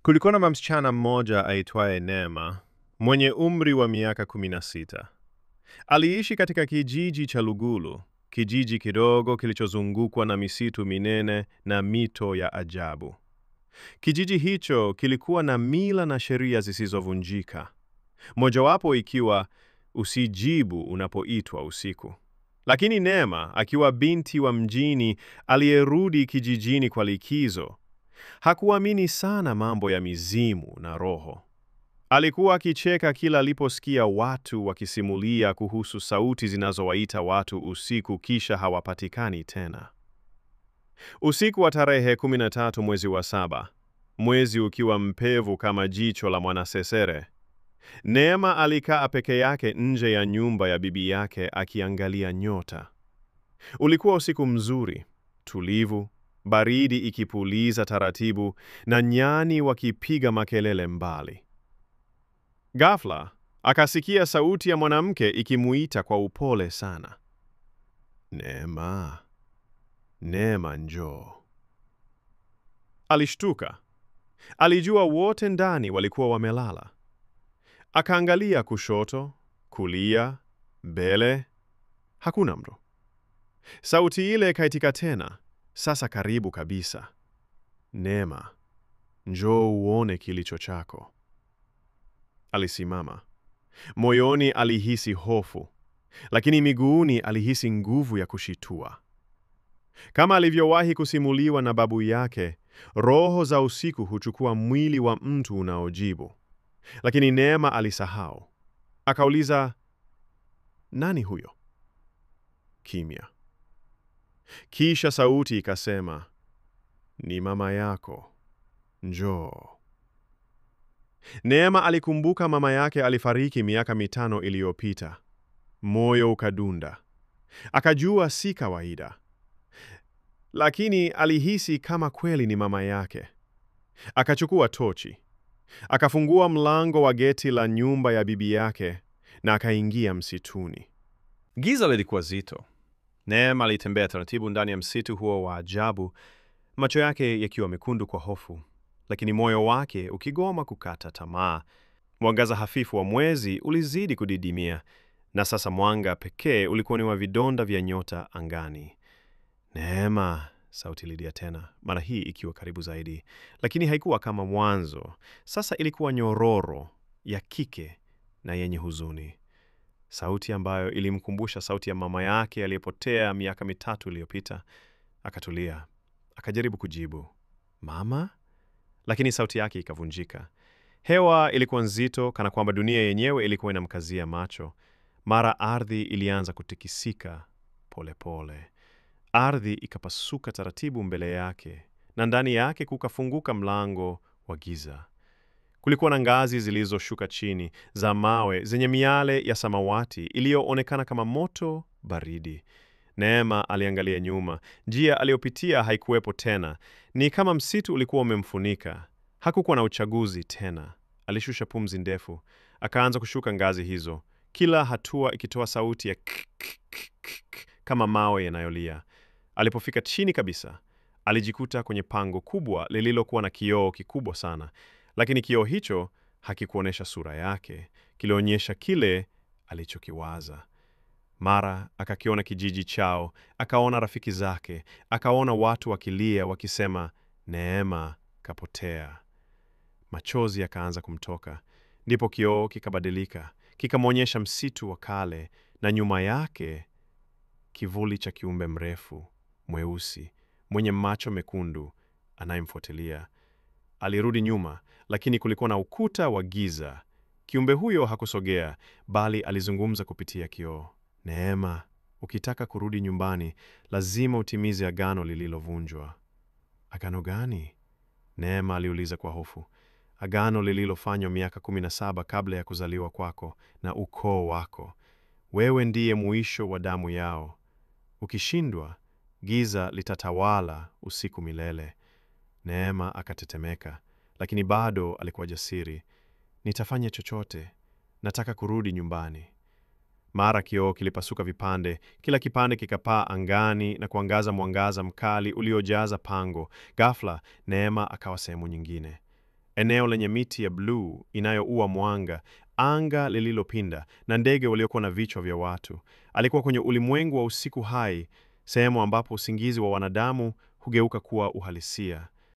Kulikuwa na msichana mmoja aitwaye Neema, mwenye umri wa miaka 16. Aliishi katika kijiji cha Lugulu, kijiji kidogo kilichozungukwa na misitu minene na mito ya ajabu. Kijiji hicho kilikuwa na mila na sheria zisizovunjika, mojawapo ikiwa usijibu unapoitwa usiku. Lakini Neema, akiwa binti wa mjini aliyerudi kijijini kwa likizo, hakuamini sana mambo ya mizimu na roho. Alikuwa akicheka kila aliposikia watu wakisimulia kuhusu sauti zinazowaita watu usiku kisha hawapatikani tena. Usiku wa tarehe 13 mwezi wa 7, mwezi ukiwa mpevu kama jicho la mwanasesere, Neema alikaa peke yake nje ya nyumba ya bibi yake akiangalia nyota. Ulikuwa usiku mzuri, tulivu, baridi ikipuliza taratibu na nyani wakipiga makelele mbali. Ghafla, akasikia sauti ya mwanamke ikimuita kwa upole sana. Neema, Neema njoo. Alishtuka. Alijua wote ndani walikuwa wamelala. Akaangalia kushoto, kulia, mbele. Hakuna mtu. Sauti ile ikaitika tena, sasa karibu kabisa. Neema, njoo uone kilicho chako. Alisimama. Moyoni alihisi hofu, lakini miguuni alihisi nguvu ya kushitua. Kama alivyowahi kusimuliwa na babu yake, roho za usiku huchukua mwili wa mtu unaojibu. Lakini Neema alisahau. Akauliza, nani huyo? Kimya. Kisha sauti ikasema, ni mama yako. Njoo. Neema alikumbuka mama yake alifariki miaka 5 iliyopita. Moyo ukadunda. Akajua si kawaida. Lakini alihisi kama kweli ni mama yake. Akachukua tochi. Akafungua mlango wa geti la nyumba ya bibi yake na akaingia msituni. Giza lilikuwa zito. Neema alitembea taratibu ndani ya msitu huo wa ajabu, macho yake yakiwa mekundu kwa hofu, lakini moyo wake ukigoma kukata tamaa. Mwangaza hafifu wa mwezi ulizidi kudidimia, na sasa mwanga pekee ulikuwa ni wa vidonda vya nyota angani. Neema, sauti ililia tena, mara hii ikiwa karibu zaidi, lakini haikuwa kama mwanzo. Sasa ilikuwa nyororo, ya kike na yenye huzuni. Sauti ambayo ilimkumbusha sauti ya mama yake aliyepotea miaka 3 iliyopita. Akatulia, akajaribu kujibu, mama? Lakini sauti yake ikavunjika. Hewa ilikuwa nzito, kana kwamba dunia yenyewe ilikuwa inamkazia macho. Mara ardhi ilianza kutikisika polepole. Ardhi ikapasuka taratibu mbele yake, na ndani yake kukafunguka mlango wa giza. Kulikuwa na ngazi zilizoshuka chini, za mawe zenye miale ya samawati iliyoonekana kama moto baridi. Neema aliangalia nyuma. Njia aliyopitia haikuwepo tena. Ni kama msitu ulikuwa umemfunika. Hakukuwa na uchaguzi tena. Alishusha pumzi ndefu. Akaanza kushuka ngazi hizo, kila hatua ikitoa sauti ya kama mawe yanayolia. Alipofika chini kabisa, alijikuta kwenye pango kubwa lililokuwa na kioo kikubwa sana. Lakini kioo hicho hakikuonyesha sura yake, kilionyesha kile alichokiwaza. Mara akakiona kijiji chao, akaona rafiki zake, akaona watu wakilia wakisema, Neema kapotea. Machozi yakaanza kumtoka. Ndipo kioo kikabadilika, kikamwonyesha msitu wa kale, na nyuma yake kivuli cha kiumbe mrefu, mweusi, mwenye macho mekundu, anayemfuatilia. Alirudi nyuma, lakini kulikuwa na ukuta wa giza. Kiumbe huyo hakusogea, bali alizungumza kupitia kioo. Neema, ukitaka kurudi nyumbani, lazima utimize agano lililovunjwa. Agano gani? Neema aliuliza kwa hofu. Agano lililofanywa miaka 17 kabla ya kuzaliwa kwako na ukoo wako. Wewe ndiye mwisho wa damu yao. Ukishindwa, giza litatawala usiku milele. Neema akatetemeka, lakini bado alikuwa jasiri. Nitafanya chochote. Nataka kurudi nyumbani. Mara kioo kilipasuka vipande, kila kipande kikapaa angani na kuangaza mwangaza mkali uliojaza pango. Ghafla, Neema akawa sehemu nyingine. eneo lenye miti ya bluu inayoua mwanga, anga lililopinda na ndege waliokuwa na vichwa vya watu. Alikuwa kwenye ulimwengu wa usiku hai, sehemu ambapo usingizi wa wanadamu hugeuka kuwa uhalisia.